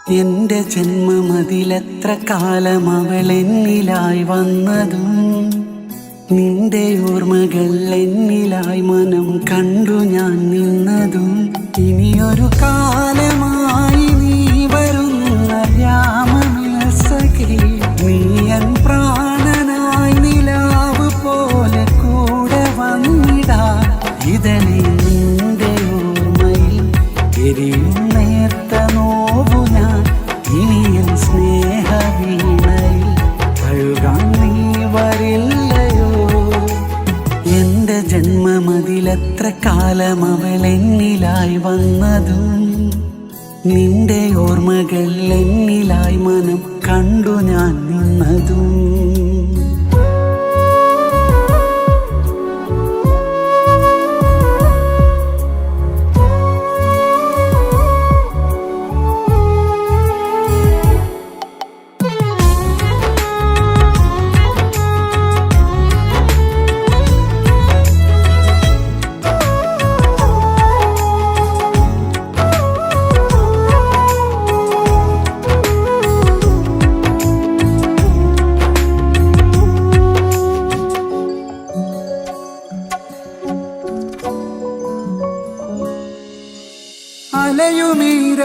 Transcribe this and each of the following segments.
എന്റെ ജന്മമതിലെത്ര കാലം അവൾ എന്നിലായി വന്നതും നിന്റെ ഓർമ്മകൾ എന്നിലായി മനം കണ്ടു ഞാൻ നിന്നതും ഇനിയൊരു കാലമായി നീ വരുന്ന രാമമേസഖി നീ എൻ പ്രാണനായി നിലാവ് പോലെ കൂടെ വന്നിടാ ഇതളി നിന്റെ ഓർമ്മയിൽ എരിയും നേർത്ത നോവു ഞാൻ ഇനിയും സ്നേഹവീണയിൽ കഴുകാൻ നീ വരില്ലയോ എന്റെ ജന്മമതിലെത്ര കാലം അവൾ എന്നിലായി വന്നതും നിന്റെ ഓർമ്മകൾ എന്നിലായി മനം കണ്ടു ഞാൻ നിന്നതും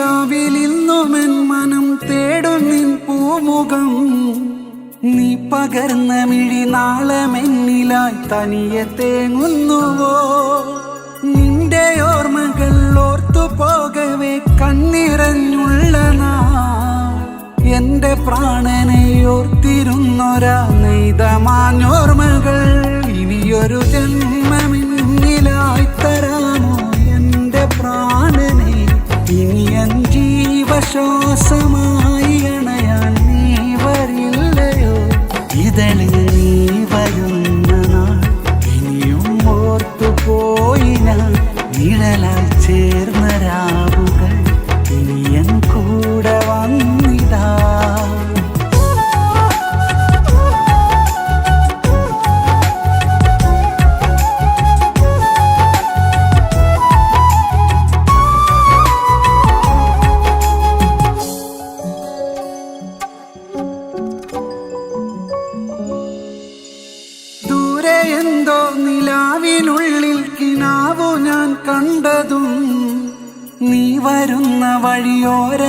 അലയുമീരാവിലിന്നുമെൻ മനം തേടും നിൻ പൂമുഖം നീ പകർന്ന മിഴി നാളമെന്നിലായി തനിയെ തേങ്ങുന്നുവോ നിന്റെ ഓർമ്മകൾ ഓർത്തു പോകവേ കണ്ണിറഞ്ഞുള്ള നാൾ എന്റെ പ്രാണനെ ഓർത്തിരുന്നൊരാ നെയ്തമാഞ്ഞോർമ്മകൾ ഇനിയൊരു ജന്മമെന്നിലായി തരാമോ എന്റെ പ്രാണനെ ഇനി എൻ ജീവശ്വാസമായി അണയാൻ നീ വരില്ലയോ ഇതളിൽ നീ വരുന്ന നാൾ ഇനിയും ഓർത്തുപോയി ഞാൻ നിഴലായി ചേർന്ന രാവുകൾ ഇനി എൻ കൂടെ വന്നിടാ എന്തോ നിലാവിനുള്ളിൽ കിനാവു ഞാൻ കണ്ടതും നീ വരുന്ന വഴിയോരമെന്നിലായി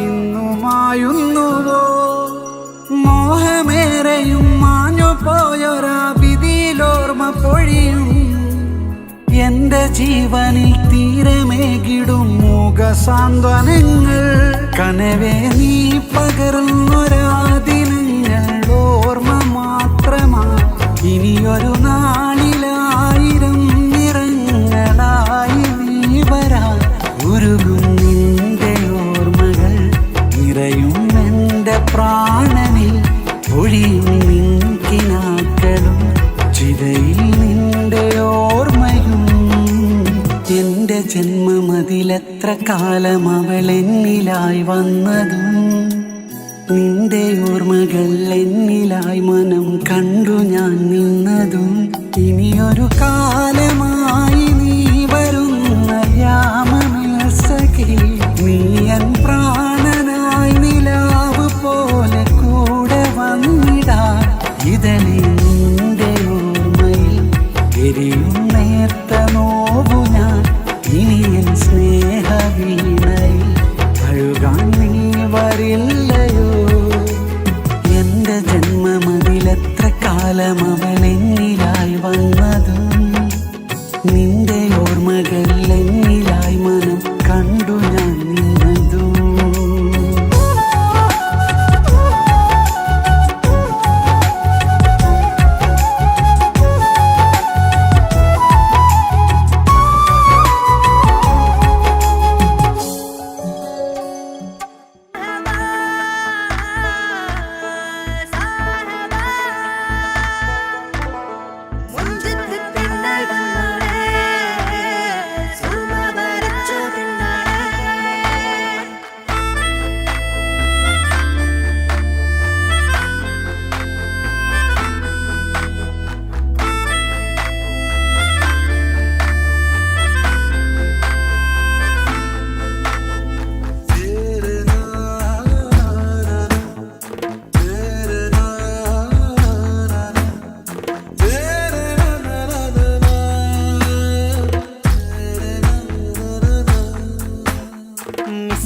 ഇന്നുമായുന്നുവോ മോഹമേറെയും മാഞ്ഞു പോയൊരാ വിധിയിലോർമ്മ പൊഴിയും എന്റെ ജീവനിൽ തീരമേകിടും മുഖസാന്ത്വനങ്ങൾ കനവേ നീ പകർന്നൊരാ ദിനങ്ങൾ ഓർമ്മ മാത്രമാണ് ഇനിയൊരു നാളിലായിരം നിറങ്ങളായി നീ വരാൻ ഉരുകും നിന്റെ ഓർമ്മകൾ നിറയും എന്റെ പ്രാണനിൽ ഒഴിയും നിൻകിനാക്കളും ചിതയിൽ നിന്റെ ഓർമ്മയും എന്റെ ജന്മമതിലെത്ര കാലം അവൾ എന്നിലായി വന്നതും നിന്റെ ഓർമ്മകൾ എന്നിലായി മനം കണ്ടു ഞാൻ നിന്നതും ഇനിയൊരു കാലമായി നീ വരുന്ന രാമമേസഖി നീ എൻ പ്രാണനായി നിലാവ് പോലെ കൂടെ വന്നിടാ ഇതളി നിന്റെ ഓർമ്മയിൽ എരിയും നേർത്ത നോവു ഞാൻ ഇനി എൻ സ്നേഹവീണയിൽ കഴുകാൻ നീ വരില്ലയോ എന്റെ ജന്മമതിലെത്ര കാലം അവൾ എന്നിലായി വന്നതും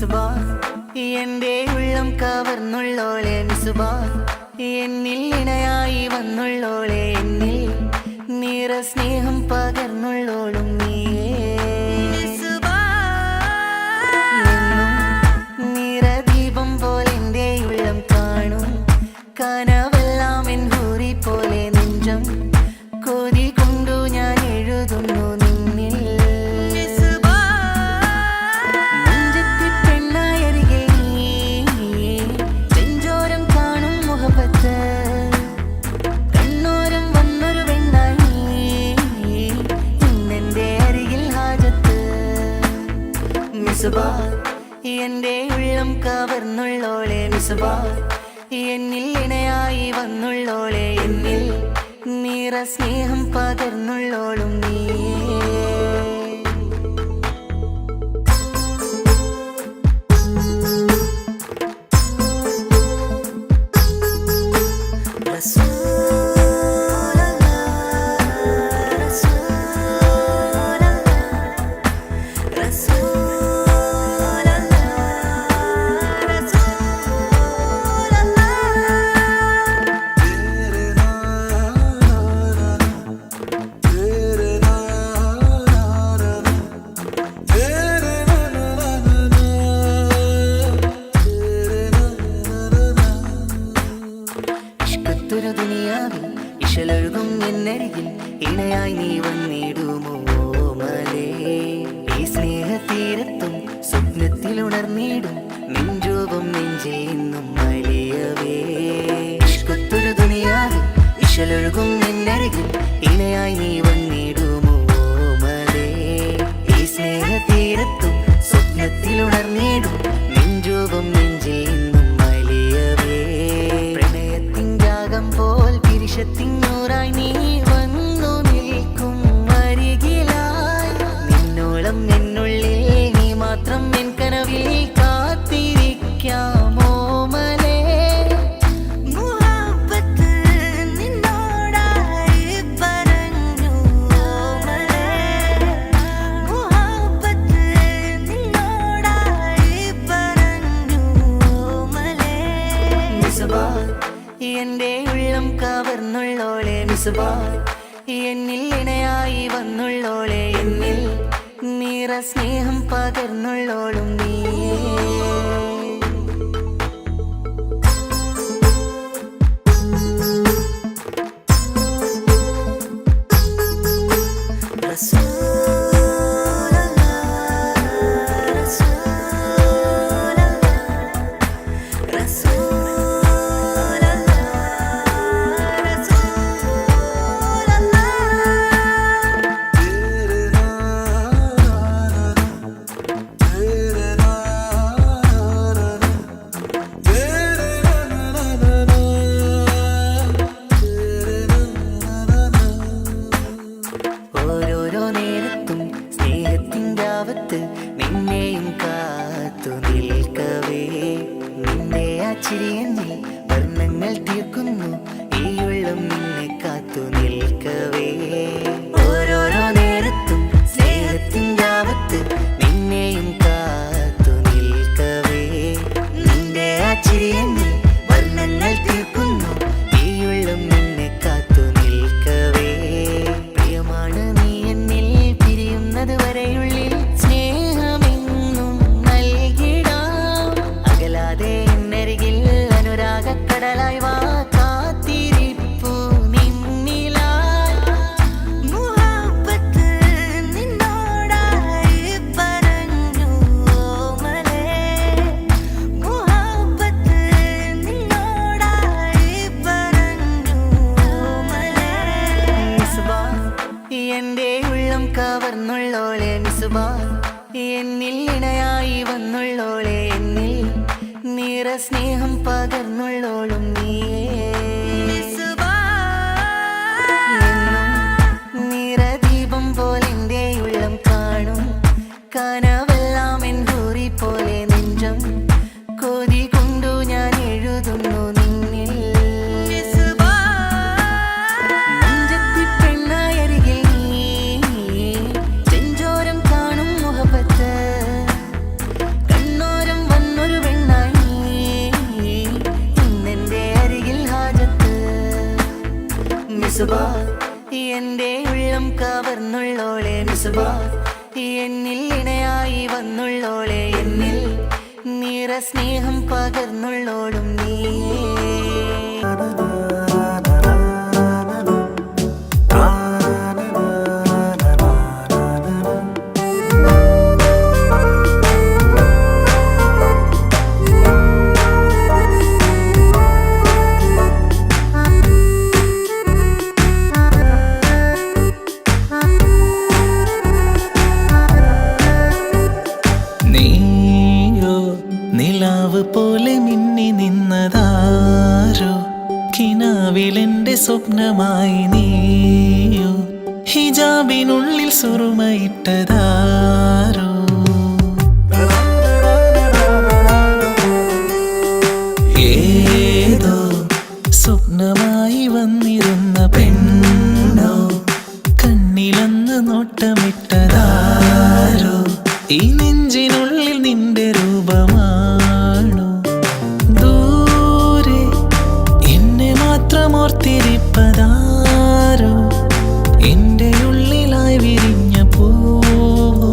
മിസ്ബാ എന്റെ ഉള്ളം കവർന്നുള്ളോളെ മിസ്ബാ എന്നിൽ ഇണയായി വന്നുള്ളോളെ എന്നിൽ നിറ സ്നേഹം പകർന്നുള്ളോളും നീയേ നിറദീപം പോലെ എൻ്റെ ഉള്ളം കാണും കനവെല്ലാം എൻ ഹൂറി പോലെ നെഞ്ചം കൊതി കൊണ്ടു ഞാൻ എഴുതുന്നു നിന്നിൽ നെഞ്ചത്തി പെണ്ണായരികെ നെഞ്ചോരം കാണും മുഹബത്ത് കണ്ണോരം വന്നൊരു പെണ്ണായി ഇന്നെന്റെ അരികിൽ ഹാജത്ത് മിസ്ബാ എന്റെ ഉള്ളം കവർന്നുള്ളോളെ മിസ്ബാ എന്നിൽ ഇണയായി വന്നുള്ളോളെ എന്നിൽ നിറ സ്നേഹം പകർന്നുള്ളോളും നീയേ ഇശലൊഴുകും എന്നരികിൽ ഇണയായി നീ വന്നിടുമോ മലേ ഈ സ്നേഹതീരത്തും സ്വപ്നത്തിലുണർന്നിടും നെഞ്ചോപം നെഞ്ചേന്നും മലിയവേ ഇഷ്കത്തൊരു ദുനിയാവിൽ ഇശലൊഴുകും എന്നരികിൽ ഇണയായി നീ വന്നിടുമോ മലേ ഈ സ്നേഹതീരത്തും സ്വപ്നത്തിലുണർന്നിടും നെഞ്ചോപം നെഞ്ചേന്നും മലിയവേ പ്രണയത്തിൻ രാഗം പോൽ പിരിശത്തിനൂറായി നീ വന്നു നിൽക്കും അരികിലായി നിന്നോളം എന്നുള്ളിൽ നീ മാത്രം എൻ കനവിൽ കാത്തിരിക്കാമോ മലേ മുഹബ്ബത്ത് നിന്നോടായി പറഞ്ഞു മലേ മുഹബ്ബത്ത് നിന്നോടായി പറഞ്ഞു മലേ മിസ്ബാ എന്റെ ഉള്ളം കവർന്നുള്ളോളെ മിസ്ബാ എന്നിൽ ഇണയായി വന്നുള്ളോളെ എന്നിൽ നിറ സ്നേഹം പകർന്നുള്ളോളും നീയേ നിന്നെയും കാത്തു നിൽക്കവേ നിന്റെ ആ ചിരിയെന്നിൽ വർണ്ണങ്ങൾ തീർക്കുന്നു ഈ ഉള്ളം നിന്നെ കാത്തു നിൽക്കവേ ഓരോരോ നേരത്തും സ്നേഹത്തിൻ്റെ ആവത്ത് നിന്നെയും കാത്തു നിൽക്കവേ നിന്റെ ആ ചിരിയെന്നിൽ വർണ്ണങ്ങൾ തീർക്കുന്നു ഈ ഉള്ളം നിന്നെ കാത്തു നിൽക്കവേ പ്രിയമാണ് നീ എന്നിൽ പിരിയുന്നത് വരെയുള്ളിൽ കടലായി വാ കാത്തിരിപ്പു നിന്നിലായി മുഹബ്ബത്ത് നിന്നോടായി പറഞ്ഞു മലേ മുഹബ്ബത്ത് നിന്നോടായി പറഞ്ഞു മലേ മിസ്ബാ എന്റെ ഉള്ളം കവർന്നുള്ളോളെ മിസ്ബാ എന്നിൽ ഇണയായി വന്നുള്ളോളെ എന്നിൽ നിറ സ്നേഹം പകർന്നുള്ളോളും നീയേ നിറദീപം പോലെ എൻ്റെ ഉള്ളം കാണും കനവെല്ലാം എൻ ഹൂറി പോലെ നെഞ്ചം കൊതി കൊണ്ടു ഞാൻ എഴുതുന്നു നിന്നിൽ നെഞ്ചത്തി പെണ്ണായരികിൽ നീ ചെഞ്ചോരം കാണും മുഹബത്ത് കണ്ണോരം കുസുബാ എന്നിൽ ഇണയായി വന്നുള്ളോളെ എന്നിൽ നിറ സ്നേഹം പകർന്നുള്ളോളും നീയേ നിലാവ് പോലെ മിന്നി നിന്നതാരോ കിനാവിലെന്റെ സ്വപ്നമായി നീയോ ഹിജാബിനുള്ളിൽ സുറുമയിട്ടതാരോ ഏതോ സ്വപ്നമായി വന്നിരുന്ന പെണ്ണോ കണ്ണിലന്ന് നോട്ടമിട്ടതാരോ ഈ നെഞ്ചിനുള്ളിൽ നിന്റെ രൂപമാണു ദൂരെ എന്നെ മാത്രം ഓർത്തിരിപ്പതാരോ എൻ്റെ ഉള്ളിലായി വിരിഞ്ഞ പൂവോ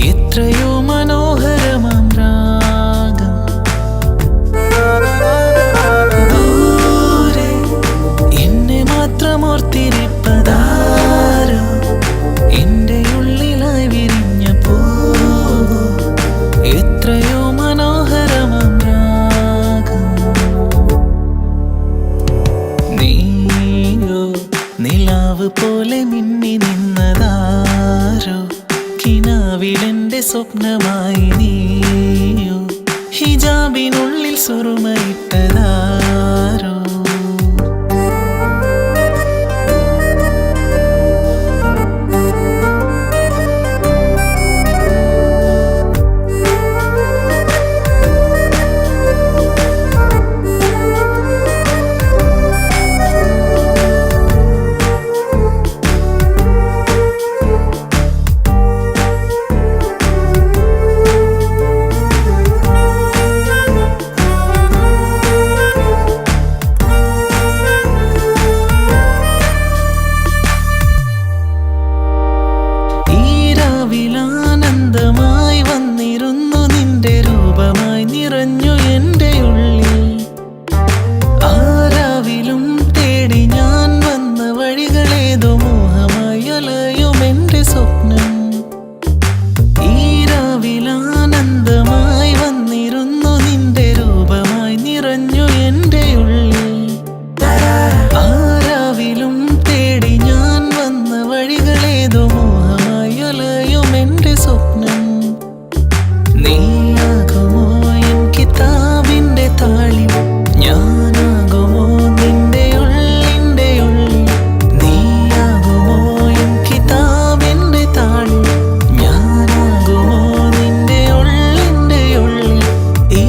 എത്രയോ മനോഹരമാം രാഗം ദൂരെ എന്നെ മാത്രം ഓർത്തിരിപ്പതാരോ എൻ്റെ ഉള്ളിലായി വിരിഞ്ഞ പൂവോ എത്രയോ മനോഹരമാം രാഗം നീയോ നിലാവ് പോലെ മിന്നി നിന്നതാരോ കിനാവിലെന്റെ സ്വപ്നമായി നീയോ ഹിജാബിനുള്ളിൽ സുറുമയിട്ടതാരോ ആനന്ദമായി വന്നിരുന്നു നിന്റെ രൂപമായി നിറഞ്ഞു എൻ്റെ ഉള്ളിൽ ആരാവിലും തേടി ഞാൻ വന്ന വഴികളേതോ മോഹമായി അലയും എൻ്റെ സ്വപ്നം ഈ രാവിൽ ആനന്ദമായി വന്നിരുന്നു നിന്റെ രൂപമായി നിറഞ്ഞു എൻ്റെ ഉള്ളിൽ ആരാവിലും തേടി ഞാൻ വന്ന വഴികളേതോ മോഹമായി അലയും എൻ്റെ സ്വപ്നം നീയാകുമോ എൻ കിതാബിൻ്റെ താളിൽ ഞാനാകുമോ നിന്റെ ഉള്ളിൻ്റെ ഉള്ളിൽ നീയാകുമോ എൻ കിതാബിൻ്റെ താളിൽ ഞാനാകുമോ നിന്റെ ഉള്ളിൻ്റെ ഉള്ളിൽ ഈ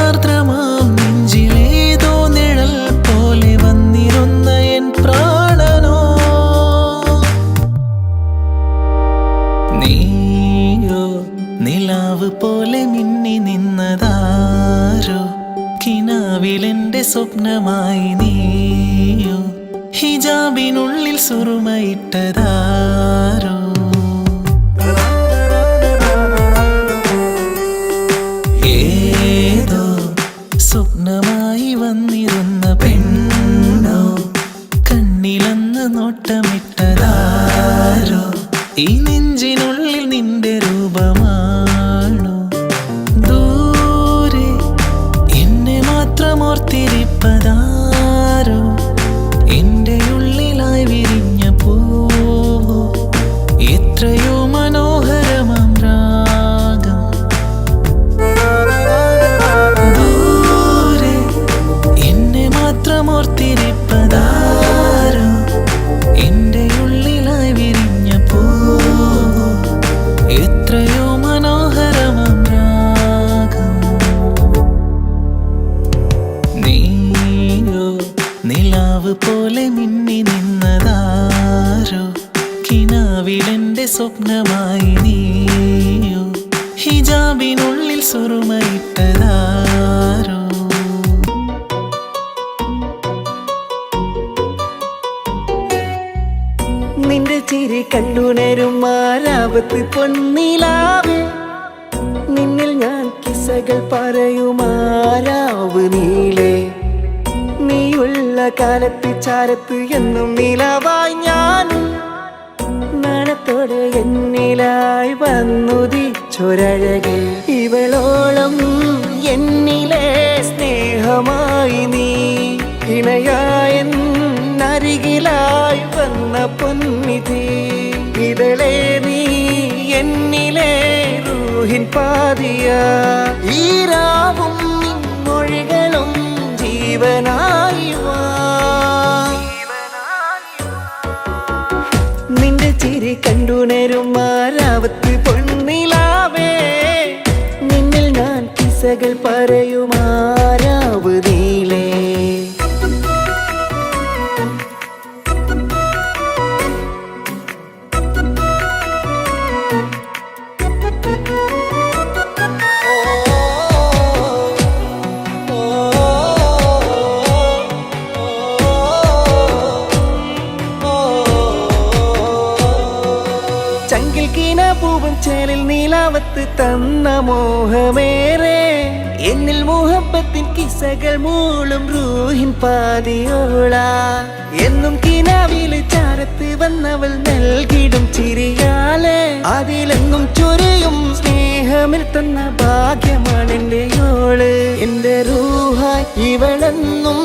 ആർദ്രമാം നെഞ്ചിലേതോ നിഴൽ പോലെ വന്നിരുന്ന എൻ പ്രാണനോ നീയോ നിലാവ് പോലെ മിന്നി നിന്നതാരോ കിനാവിലെന്റെ സ്വപ്നമായി നീയോ ഹിജാബിനുള്ളിൽ സുറുമയിട്ടതാരോ ഏതോ സ്വപ്നമായി വന്നിരുന്ന പെണ്ണോ കണ്ണിലന്ന് നോട്ടമിട്ടതാരോ ഈ നെഞ്ചിനുള്ളിൽ നിന്റെ രൂപമാണു ദൂരെ എന്നെ മാത്രം ഓർത്തിരിപ്പതാരോ എൻ്റെ ഉള്ളിലായി വിരിഞ്ഞ പൂവോ എത്രയോ മനോഹരമാം രാഗം ദൂരെ എന്നെ മാത്രം ഓർത്തിരിപ്പതാരോ എൻ്റെ ഉള്ളിലായി വിരിഞ്ഞ പൂവോ എത്രയോ മനോഹരമാം രാഗം നീയോ നിലാവ് പോലെ മിന്നി നിന്നതാരോ കിനാവിലെന്റെ സ്വപ്നമായി നീയോ ഹിജാബിനുള്ളിൽ സുറുമയിട്ടതാരോ നിന്റെ ചിരി കണ്ടുണരും മാര രാവത്ത് പൊന്നിലാവേ നിന്നിൽ ഞാൻ കിസ്സകൾ പറയുമാരാവ് നീളേ നീയുള്ള കാലത്ത് ചാരത്ത് എന്നും നിലവായി ഞാൻ നാണത്തോടെ എന്നിലായി വന്നുദിച്ചൊരഴകെ ഇവളോളം എന്നിലെ സ്നേഹമായി നീ ഇണയായ അരികിലായി വന്ന പൊന്നിധി ഇതളേ നീ എന്നിലെ റൂഹിൻ പാതിയ ഈ രാവും മൊഴികളും ജീവനായി വാ നിന്റെ ചിരി കണ്ടുണരും മാരാവത്ത് പൊന്നിലാവേ നിന്നിൽ ഞാൻ കിസ്സകൾ പറയുമാരാവ് നീളേ ചങ്കിൽ കീന പൂവും ചേലിൽ നീലാവത്ത് തന്ന മോഹമേറെ എന്നിൽ മുഹബത്തിൻ കിസ്സകൾ മൂളും റൂഹിൻ പാതിയോള എന്നും കിനാവില് ചാരത്ത് വന്നവൾ നൽകിടും ചിരിയാലെ അതിലെന്നും ചൊരിയും സ്നേഹമിൽ തന്ന ഭാഗ്യമാണ് എൻ്റെ യോള് എൻ്റെ റൂഹായി ഇവളെന്നും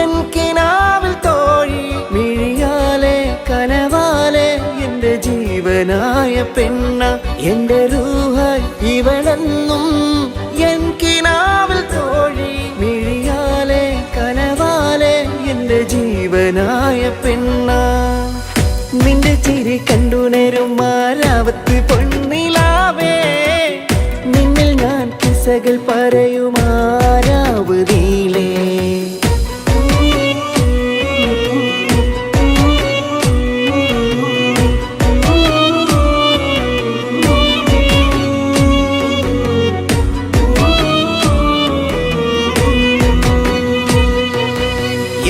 എൻ കിനാവിൽ തോഴി മിഴിയാലെ കനവാലെ എൻ്റെ ജീവനായ പെണ്ണ എൻ്റെ റൂഹായി ഇവളെന്നും എൻ കിനാവിൽ തോഴി മിഴിയാലെ കനവാലെ എൻ്റെ ജീവനായ പെണ്ണ നിന്റെ ചിരി കണ്ടുണരും മാരാവത്ത് പൊന്നിലാവേ നിന്നിൽ ഞാൻ കിസ്സകൾ പറയുമാരാവ് നീളേ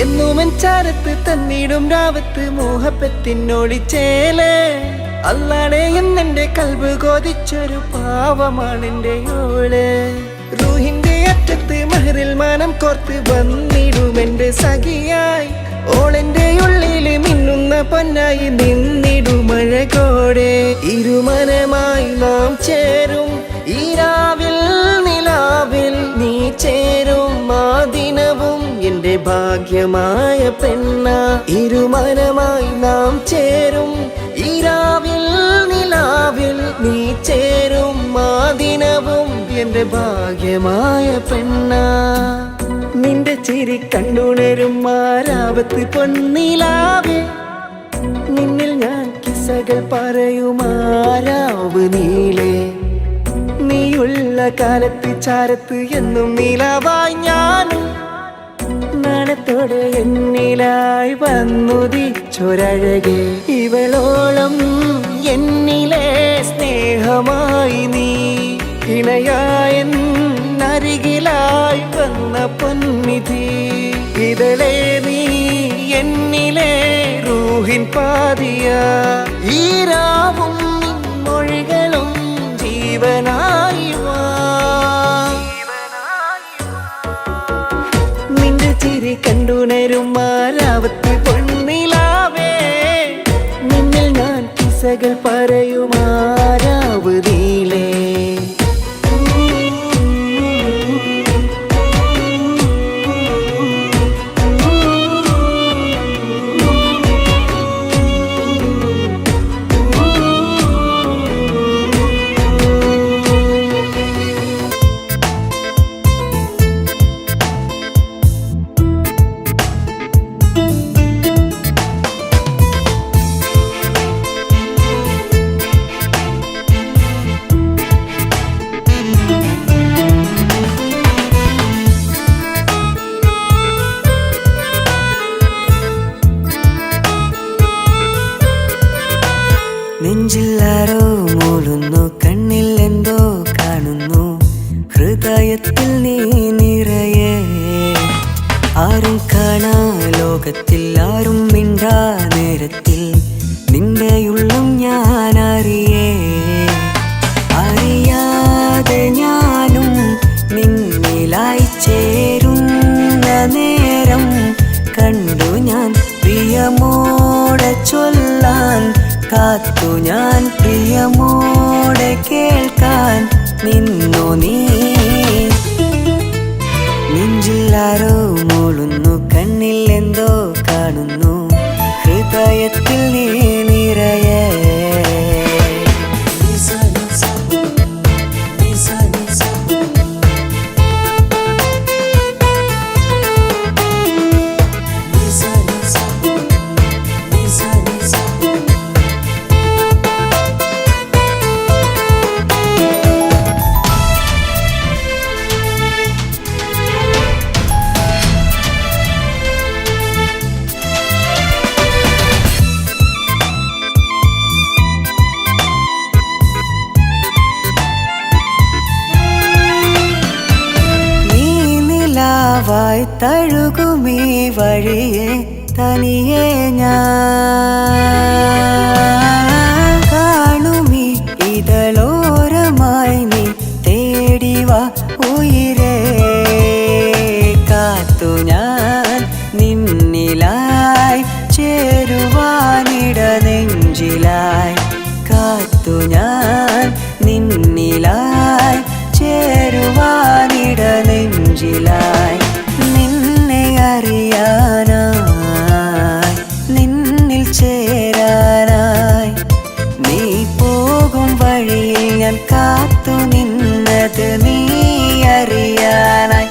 എന്നുമൻ ചാരത്ത് തന്നിടും രാവത്ത് മോഹപ്പത്തിനൊളിച്ചേല് അല്ലാടെ എന്നെന്റെ കൽബ് കൊതിച്ചൊരു പാവമാണ് എൻ്റെ യോള് റൂഹിന്റെ അറ്റത്ത് മഹറിൽ മാനം കോർത്ത് വന്നിടും എൻ്റെ സഖിയായി ഓളെന്റെ ഉള്ളിൽ മിന്നുന്ന പൊന്നായി നിന്നിടും അഴകോടെ ഇരുമനമായി നാം ചേരും ഈ രാവിൽ നിലാവിൽ നീ ചേരും ആ ദിനവും എൻ്റെ ഭാഗ്യമായ പെണ്ണ ഇരുമനമായി നാം ചേരും ഈ രാവിൽ നിലാവിൽ നീ ചേരും ആ ദിനവും എൻ്റെ ഭാഗ്യമായ പെണ്ണ നിന്റെ ചിരി കണ്ടുണരും മാരാവത്ത് പൊന്നിലാവേ നിന്നിൽ ഞാൻ കിസ്സകൾ പറയുമാരാവ് നീളേ നീയുള്ള കാലത്ത് ചാരത്ത് എന്നും നിലവായി ഞാനും നാണത്തോടെ എന്നിലായി വന്നുദിച്ചൊരഴകെ ഇവളോളം എന്നിലെ സ്നേഹമായി നീ ഇണയായ അരികിലായി വന്ന പൊന്നിധി ഇതളേ നീ എന്നിലെ റൂഹിൻ പാതിയ ഈ രാവും മൊഴികളും ജീവനായി വാ നിന്റെ ചിരി കണ്ടുണരും മാരാവത്ത് പൊന്നിലാവേ നിന്നിൽ ഞാൻ കിസ്സകൾ പറയുമാരാവ് നീളേ നെഞ്ചില്ലാരോ മൂളുന്നു കണ്ണിൽ എന്തോ കാണുന്നു ഹൃദയത്തിൽ നീ നിറയെ ആരും കാണാ ലോകത്തിൽ ആരും മിണ്ടാ നേരത്തിൽ നിൻ നിന്റെയുള്ളും ഞാൻ അറിയേ. അറിയാതെ ഞാനും നിന്നിലായി ചേരുന്ന നേരം കണ്ടു ഞാൻ പ്രിയമോടെ ചൊല്ലാൻ, കാത്തു ഞാൻ പ്രിയമോടെ കേൾക്കാൻ നിന്നു നീ. നെഞ്ചിലാരോ മൂളുന്നു, കണ്ണിൽ എന്തോ കാണുന്നു, ഹൃദയത്തിൽ നീ നിറയെ. വായി തഴുകുമീ വഴിയെ തനിയെ ഞാൻ കാണുമീ ഇതളോരമായി നീ തേടിവാ ഉയിരേ. കാത്തു ഞാൻ നിന്നിലായി ചേരുവാനിട നെഞ്ചിലായി, കാത്തു ഞാൻ നിന്നിലായി ചേരുവാനിട നെഞ്ചിലായി. നിന്നെ അറിയാനായി, നിന്നിൽ ചേരാനായി, നീ പോകും വഴിയിൽ ഞാൻ കാത്തു നിന്നത് നീ അറിയാനായി.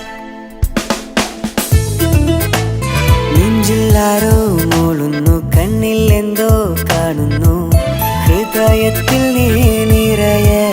നെഞ്ചിലാരോ മൂളുന്നു, കണ്ണിൽ എന്തോ കാണുന്നു, ഹൃദയത്തിൽ നീ നിറയെ.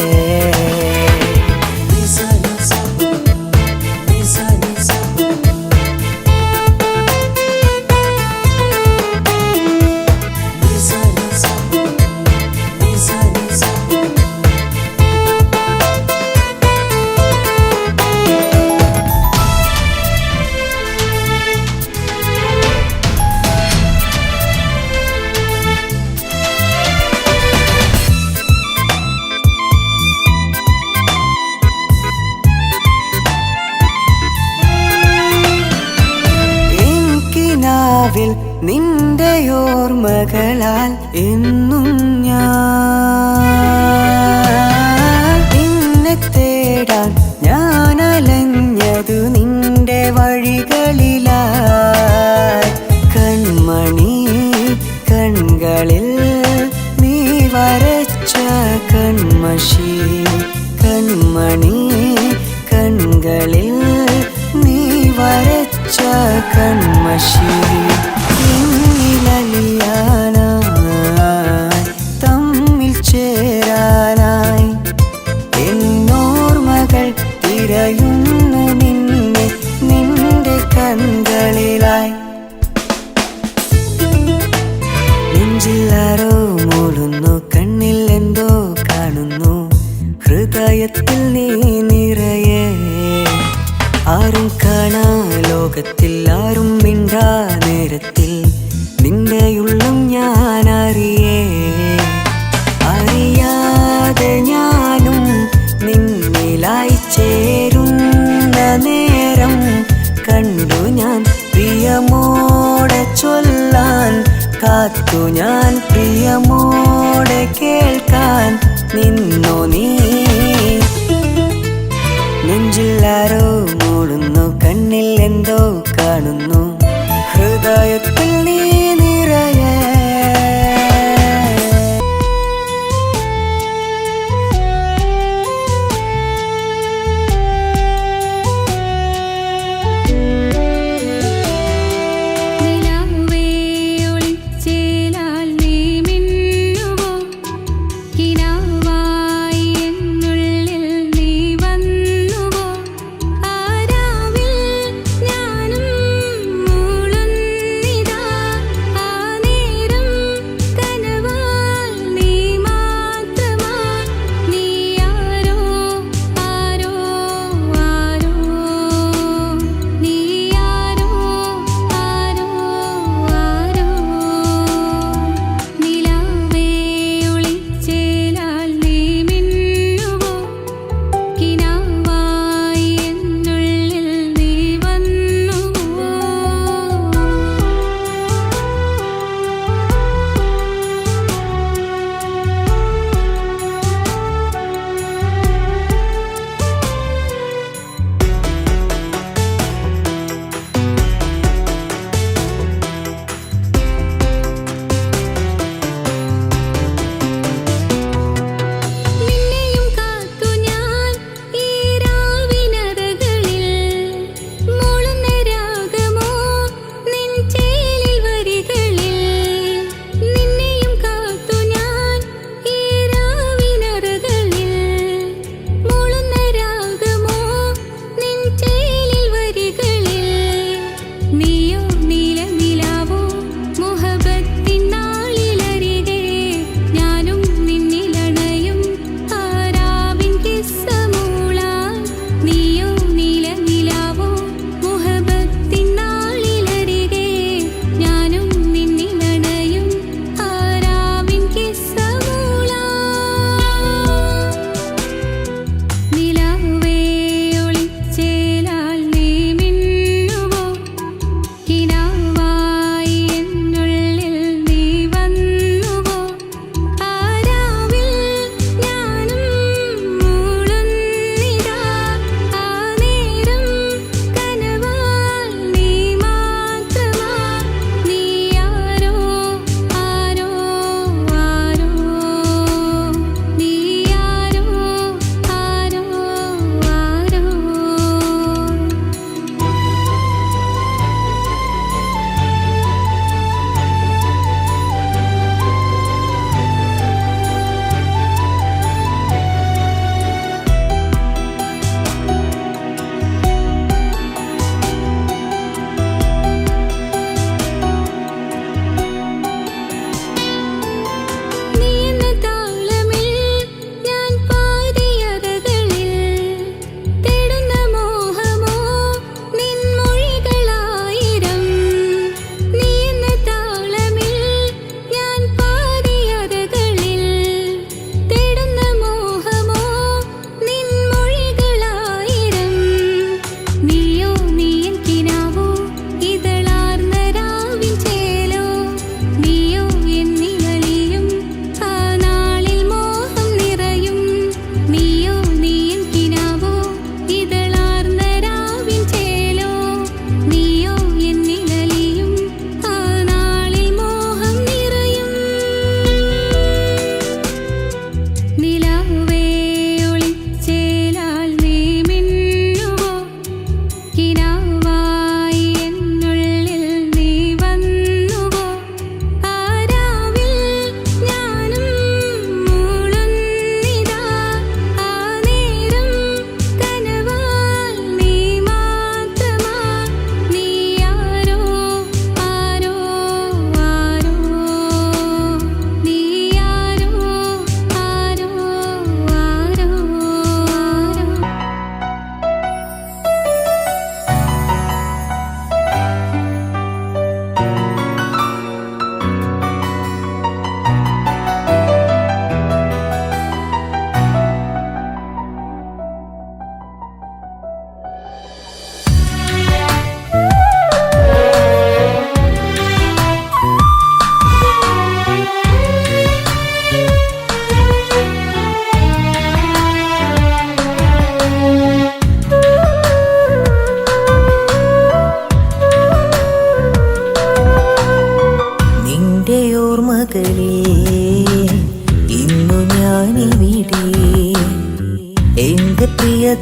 നിന്റെ ഓർമ്മകളാൽ എന്നും ഞാൻ നിന്നെ തേടാൻ ഞാൻ അലഞ്ഞതു നിന്റെ വഴികളിലായി. കൺമണി കൺകളിൽ നീ വരച്ച കൺമഷി, കൺമണി കൺകളിൽ നീ വരച്ച കൺമഷി. നിന്നിലലിയാനായി തമ്മിൽ ചേരാനായി എന്നോർമ്മകൾ തിരയുന്നു നിന്നെ നിന്റെ കൺകളിലായി. നെഞ്ചിലാരോ മൂളുന്നു, കണ്ണിൽ എന്തോ കാണുന്നു, ഹൃദയത്തിൽ നീ നിറയെ. ആരും കാണാ ലോകത്തിൽ, ആരും മിണ്ടാ നേരത്തിൽ നിന്റെയുള്ളും ഞാൻ അറിയേ. അറിയാതെ ഞാനും നിന്നിലായി ചേരുന്ന നേരം കണ്ടു ഞാൻ പ്രിയമോടെ ചൊല്ലാൻ, കാത്തു ഞാൻ പ്രിയമോടെ കേൾക്കാൻ നിന്നു നീ. നെഞ്ചിലാരോ മൂളുന്നു, കണ്ണിൽ എന്തോ കാണുന്നു, ഹൃദയത്തിൽ നീ നിറയെ.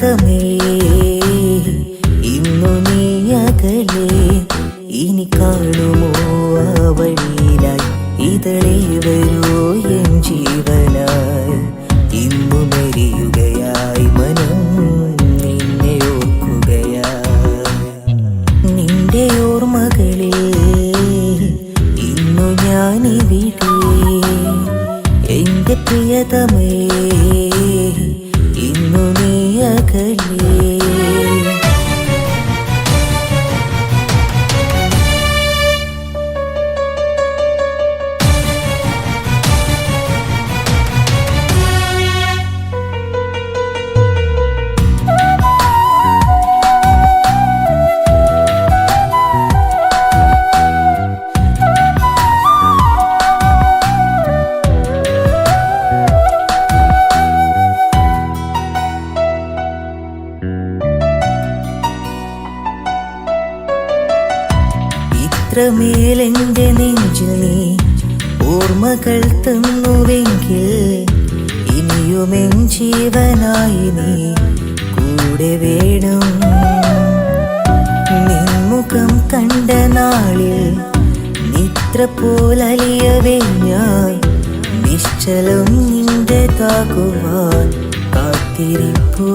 പ്രിയതമേ ഇന്നു നീ അകലെ ഇനി കാണുമോ ആ വഴിയിലായി ഇതളേ വരൂ എൻ ജീവനായി ഇന്നു മെരിയുകയായി മനം നിന്നെ ഓർക്കുകയായി നിന്റെ ഓർമ്മകളിൽ ഇന്നു ഞാനിവിടെ എന്റെ പ്രിയതമേ ഇന്നു നീ അകലെ ഇത്രമേലെന്റെ നെഞ്ചിൽ നീ ഓർമ്മകൾ തന്നുവെങ്കിൽ ഇനിയുമെൻ ജീവനായി നീ കൂടെ വേണം നിൻമുഖം കണ്ട നാളിൽ നിദ്ര പോലലിയവേ ഞാൻ നിശ്ചലം നിന്റേതാകുവാൻ കാത്തിരിപ്പൂ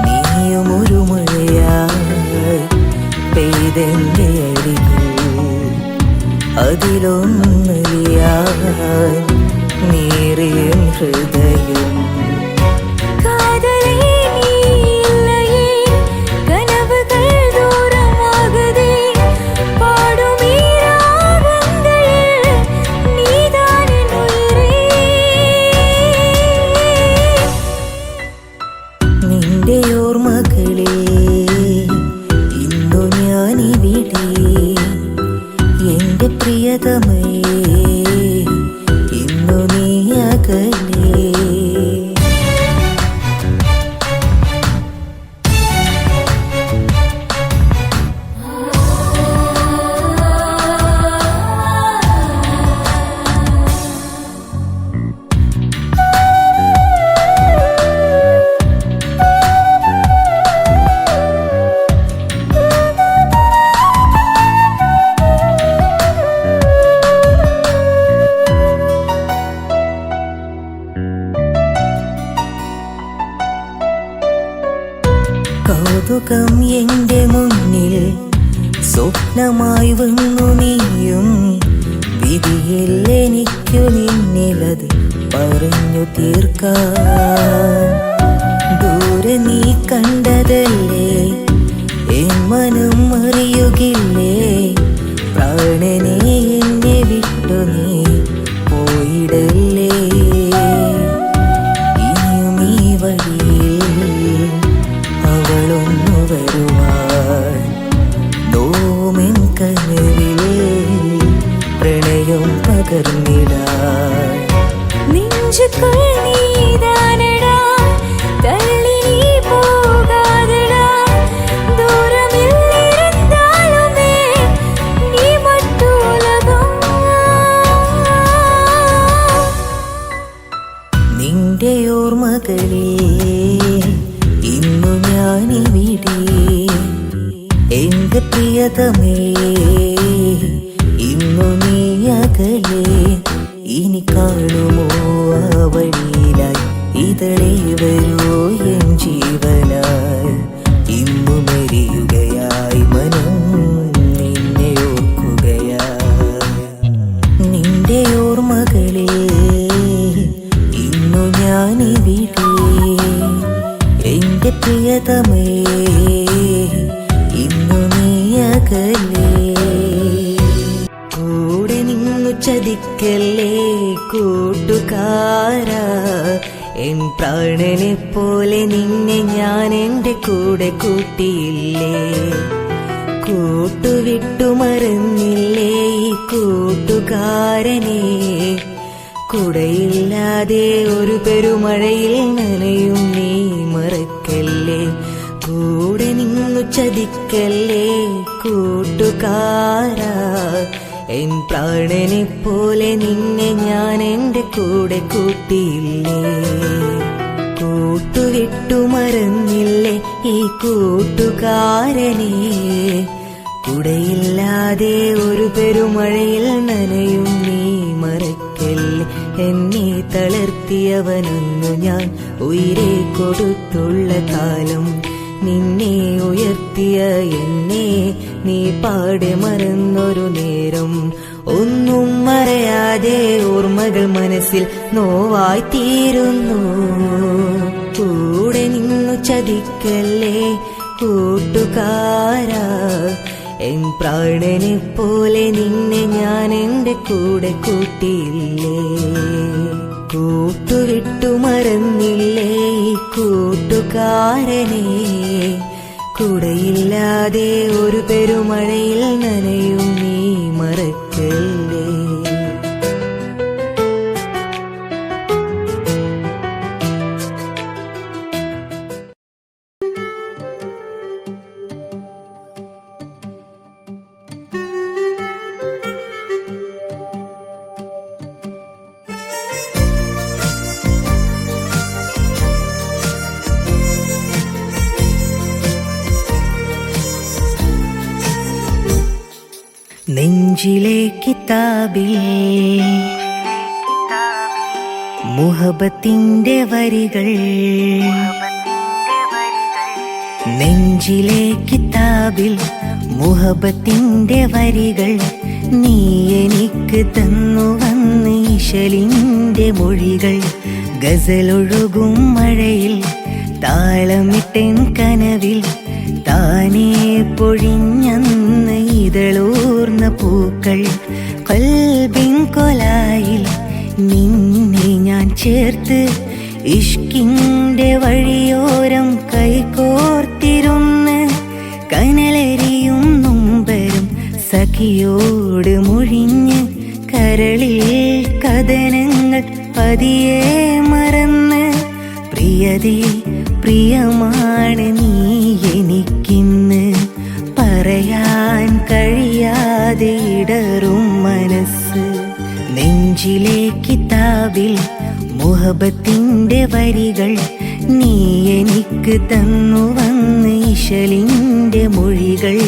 നീയും ഒരു മഴയായി പെയ്തെന്റെ അരികിൽ അതിലൊന്നലിയാൻ നീറിയ ഹൃദയം നിന്റെ ഓർമ്മകളിൽ ഇന്നു ഞാനിവിടെ എന്റെ പ്രിയതമേ ഇന്നു നീ അകലെ കൗതുകം എന്റെ മുന്നിൽ സ്വപ്നമായി വന്നു നീയും വിധിയിൽ എനിക്കു നിന്നിലത് പറഞ്ഞു തീർക്കാൻ ദൂരെ നീ കണ്ടതല്ലേ എൻ മനം അറിയുകില്ലേ പ്രാണനെ എന്നെ വിട്ടു നീ പോയിടല്ലേ ഇനിയും ഈ വഴിയിൽ അവളൊന്നു വരുവാൻ നോമിൻ കനവിൽ പ്രണയം പകർന്നിടാൻ നെഞ്ചുക്കുൾ നീതാനടാ തള്ളി നീ പോകാതെടാ ദൂരമില്ലിരുന്നാലുമേ നീ മറ്റുലകം നിന്റെ ഓർമ്മകളിൽ ഇന്നു ഞാനിവിടെ എന്റെ പ്രിയതമേ ഇന്നു നീ അകലെ ഇനി കാണുമോ ആ വഴിയിലായി ഇതളേ വരൂ എൻ ജീവനായി ഇന്നു മെരിയുകയായി മനം നിന്നെ ഓർക്കുകയായി നിന്റെ ഓർമ്മകളിൽ ഇന്നു ഞാനിവിടെ എന്റെ പ്രിയതമേ ഇന്നു നീ അകലെ കൂടെ നിന്നു ചതിക്കല്ലേ കൂട്ടുകാരാ എൻ പ്രാണനെ പോലെ നിന്നെ ഞാൻ എന്റെ കൂടെ കൂട്ടിയില്ലേ കൂട്ടുവിട്ടു മറന്നില്ലേ ഈ കൂട്ടുകാരനെ കുടയില്ലാതെ ഒരു പെരുമഴയിൽ നനയും നീ മറക്കല്ലേ കൂടെ നിന്നു ചതിക്കല്ലേ കൂട്ടുകാരാ എൻ പ്രാണനെ പോലെ നിന്നെ ഞാൻ എന്റെ കൂടെ കൂട്ടിയില്ലേ കൂട്ടുവിട്ടു മറന്നില്ലേ ഈ കൂട്ടുകാരനെ. കുടയില്ലാതെ ഒരു പെരുമഴയിൽ നനയും നീ മറക്കല്ലേ. എന്നെ തളർത്തിയവനൊന്നു ഞാൻ ഉയിരെ കൊടുത്തുള്ള കാലം. നിന്നെ ഉയർത്തിയ എന്നെ നീ പാടെ മറന്നൊരു നേരം. ഒന്നും മറയാതെ ഓർമ്മകൾ മനസ്സിൽ നോവായി തീരുന്നു. കൂടെ നിന്നു ചതിക്കല്ലേ കൂട്ടുകാരാ. എൻ പ്രാണനെ പോലെ നിന്നെ ഞാൻ എൻ്റെ കൂടെ കൂട്ടിയില്ലേ. കൂട്ടുവിട്ടു മറന്നില്ലേ ഈ കൂട്ടുകാരനെ. കുടയില്ലാതെ ഒരു പെരുമഴയിൽ നനയും നീ മറക്കല്ലേ. നെഞ്ചിലെ കിതാബിൽ മുഹബത്തിന്റെ വരികൾ. നെഞ്ചിലെ കിതാബിൽ മുഹബത്തിന്റെ വരികൾ. നീ എനിക്ക് തന്നു വന്ന് ഇശലിന്റെ മൊഴികൾ. ഗസലൊഴുകും മഴയിൽ താളമിട്ടൻ കനവിൽ താനേ പൊഴിഞ്ഞന്ന് ഇതളൂർന്ന പൂക്കൾ. കൽബിൻ കൊലായിൽ നിന്നെ ഞാൻ ചേർത്ത് ഇഷ്കിന്റെ വഴിയോരം കൈകോർത്തിരുന്ന് കനലരിയും നൊമ്പരും സഖിയോട് മൊഴിഞ്ഞ് കരളിൽ കഥനങ്ങൾ പതിയെ മറന്ന്. പ്രിയതേ പ്രിയമാണ് നീ എനിക്കിന്ന്. പറയാൻ കഴിയാതെ ഇടറും മനസ്സ്. നെഞ്ചിലെ കിതാബിൽ മുഹബത്തിന്റെ വരികൾ. നീ എനിക്ക് തന്നു വന്ന് ഇശലിന്റെ മൊഴികൾ.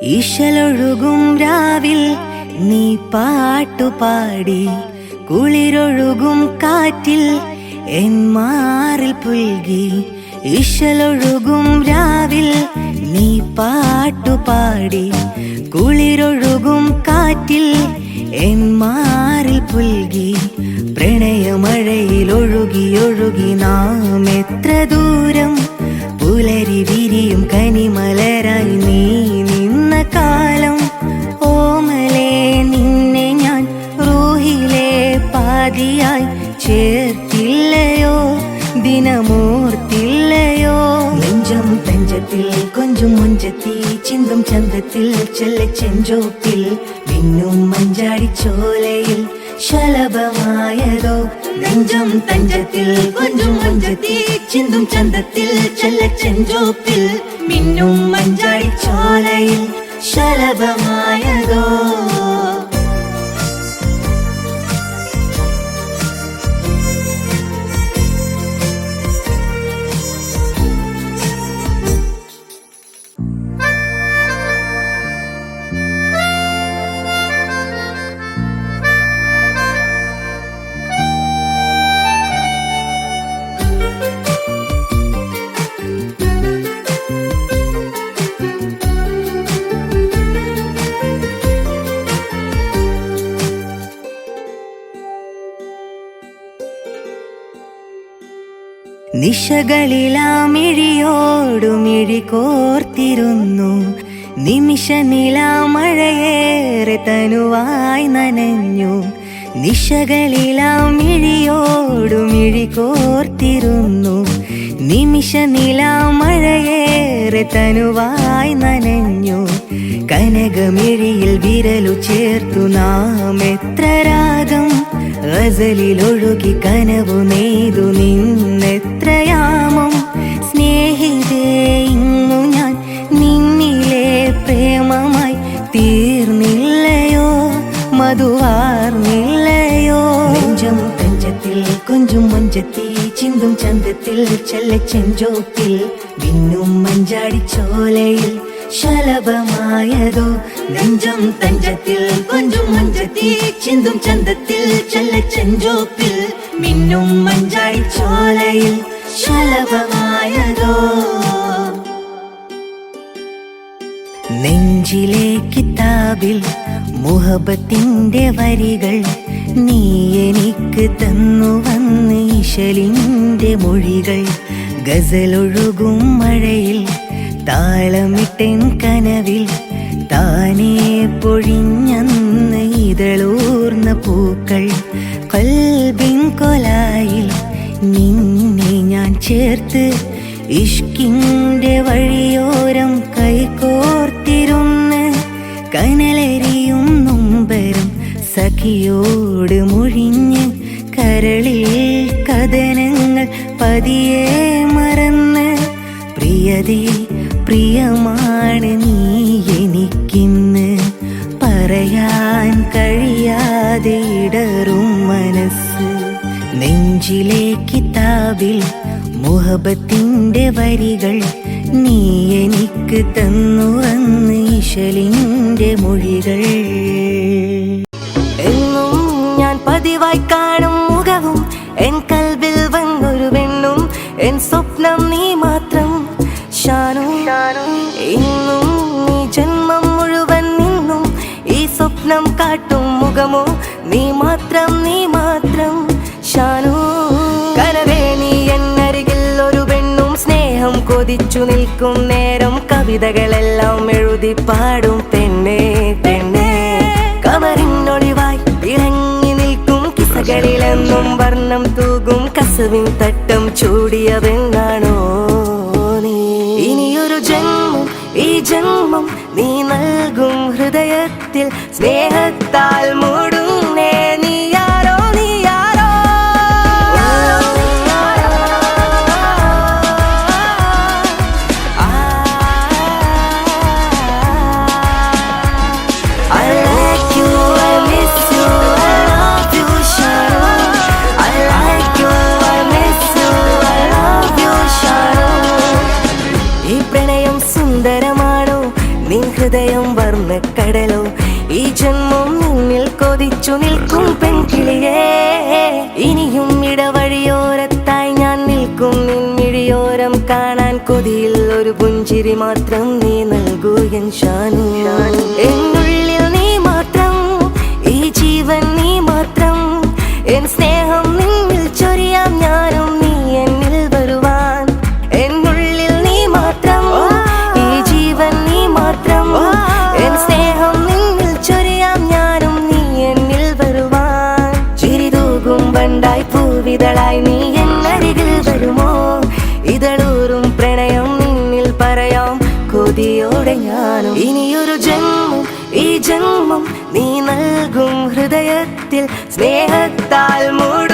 ഇശലൊഴുകും രാവിൽ നീ പാട്ടുപാടി. കുളിരൊഴുകും കാറ്റിൽ എൻ മാറിൽ പുൽകി. ഇശലൊഴുകും രാവിൽ നീ പാട്ടുപാടി. കുളിരൊഴുകും കാറ്റിൽ എൻ മാറിൽ പുൽകി. പ്രണയമഴയിൽ ഒഴുകി ഒഴുകി നാം എത്ര ദൂരം. പുലരി വിരിയും കനിമലരായി നീ നിന്ന കാലം. ഓമലേ നിന്നെ ഞാൻ റൂഹിലെ പാതിയായി ചേർത്തില്ലയോ ദിനമോർത്തില്ലയോ. നെഞ്ചം തഞ്ചത്തിൽ കൊഞ്ചും മുഞ്ചത്തി ചിന്തും ചന്തത്തിൽ ചെല്ല ചെഞ്ചോപ്പിൽ മിന്നും മഞ്ചാടിച്ചോലയിൽ ശലഭമായതോ. നെഞ്ചം തഞ്ചത്തിൽ കൊഞ്ചും മുഞ്ചത്തി ചിന്തും ചന്തത്തിൽ ചെല്ല ചെഞ്ചോപ്പിൽ മിന്നും മഞ്ചാടിച്ചോലയിൽ ശലഭമായതോ. നിശകളിലാമിഴിയോടു മിഴി കോർത്തിരുന്നു. നിമിഷ നിലാമഴയേറെ തനുവായി നനഞ്ഞു. നിശകളിലാമിഴിയോടു മിഴി കോർത്തിരുന്നു. നിമിഷ നിലാമഴയേറെ തനുവായി നനഞ്ഞു കനകമിഴിയിൽ വിരലു ചേർത്തു നാം എത്ര രാഗം ഗസലിലൊഴുകി കനവു നെയ്തു നിന്നെത്രയാമം സ്നേഹിതേ ഇന്നു ഞാൻ നിന്നിലെ പ്രേമമായി തീർന്നില്ലയോ മധുവാർന്നില്ലയോ നെഞ്ചം തഞ്ചത്തിൽ കൊഞ്ചും മഞ്ചത്തി ചിന്തും ചന്തത്തിൽ ചെല്ലച്ചെഞ്ചോപ്പിൽ വിന്നും മഞ്ചാടിച്ചോലയിൽ ശലഭമായതോ നെഞ്ചം തഞ്ചത്തിൽ കൊഞ്ചും മഞ്ചത്തി ചിന്തും ചന്തത്തിൽ ചെല്ലച്ചെഞ്ചോപ്പിൽ മിന്നും മഞ്ചാടിച്ചോലയിൽ ശലഭമായതോ നെഞ്ചിലെ കിതാബിൽ മുഹബത്തിന്റെ വരികൾ നീ എനിക്ക് തന്നു വന്ന് ഇശലിന്റെ മൊഴികൾ ഗസലൊഴുകും മഴയിൽ താളമിട്ടൻ കനവിൽ താനേ പൊഴിഞ്ഞന്ന് ഇതളൂർന്ന പൂക്കൾ കൽബിൻ കൊലായിൽ നിന്നെ ഞാൻ ചേർത്ത് ഇഷ്കിന്റെ വഴിയോരം കൈകോർത്തിരുന്ന് കനലെരിയും നൊമ്പരം സഖിയോട് മുഴിഞ്ഞ് കരളിൽ കഥനങ്ങൾ പതിയെ മറന്ന് പ്രിയതേ പ്രിയമാണ് നീ എനിക്കിന്ന് പറയാൻ കഴിയാതെ ഇടറും മനസ്സ് നെഞ്ചിലെ കിതാബിൽ മുഹബത്തിന്റെ വരികൾ നീ എനിക്ക് തന്നു വന്ന് ഇശലിന്റെ മൊഴികൾ എന്നും ഞാൻ പതിവായി കാണും മുഖവും എൻ കൽബിൽ വന്നൊരു പെണ്ണും എൻ സ്വപ്നം നീ മാത്രം ഷാനു ഇന്നും നീ ജന്മം മുഴുവൻ നിന്നും ഈ സ്വപ്നം കാട്ടും മുഖമോ നീ മാത്രം ഷാനു കനവേ നീ എന്നരികിൽ ഒരു പെണ്ണും സ്നേഹം കൊതിച്ചു നിൽക്കും നേരം കവിതകളെല്ലാം എഴുതി പാടും പെണ്ണേ കമറിനൊളിവായി ഇറങ്ങി നിൽക്കും കിസകളിലെന്നും വർണ്ണം തൂകും കസവിൻ തട്ടം ചൂടിയ പെണ്ണാണോ നീ ഇനിയൊരു ജന്മം ഈ ജന്മം നീ നൽകും ഹൃദയത്തിൽ സ്നേഹത്താൽ മൂടുന്നേ നീയാരോ ഹൃദയം വർണ്ണക്കടലോ ഈ ജന്മം നിന്നിൽ കൊതിച്ചു നിൽക്കും പെൺകിളിയേ ഇനിയും ഇടവഴിയോരത്തായി ഞാൻ നിൽക്കും നിൻമിഴിയോരം കാണാൻ കൊതിയിൽ ഒരു പുഞ്ചിരി മാത്രം നീ നൽകൂ എൻ ഷാനു എന്നുള്ളിൽ നീ മാത്രം ഈ ജീവൻ നീ മാത്രം എൻ സ്നേഹം നിന്നിൽ ചൊരിയാം ഞാനും നീ എന്നിൽ വരുവാൻ എന്നുള്ളിൽ നീ മാത്രം ഈ ജീവൻ നീ മാത്രം എൻ സ്നേഹം നിന്നിൽ ചൊരിയാം ഞാനും നീ എന്നിൽ വരുവാൻ ചിരിതൂകും ബണ്ടായി പൂവിതളായി നീ എന്നരികിൽ വരുമോ ഇതളൂറും പ്രണയം നിന്നിൽ പറയാം കൊതിയോടെ ഞാനും ഇനിയൊരു ജന്മം ഈ ജന്മം നീ നൽകും ഹൃദയത്തിൽ സ്നേഹത്താൽ മൂടും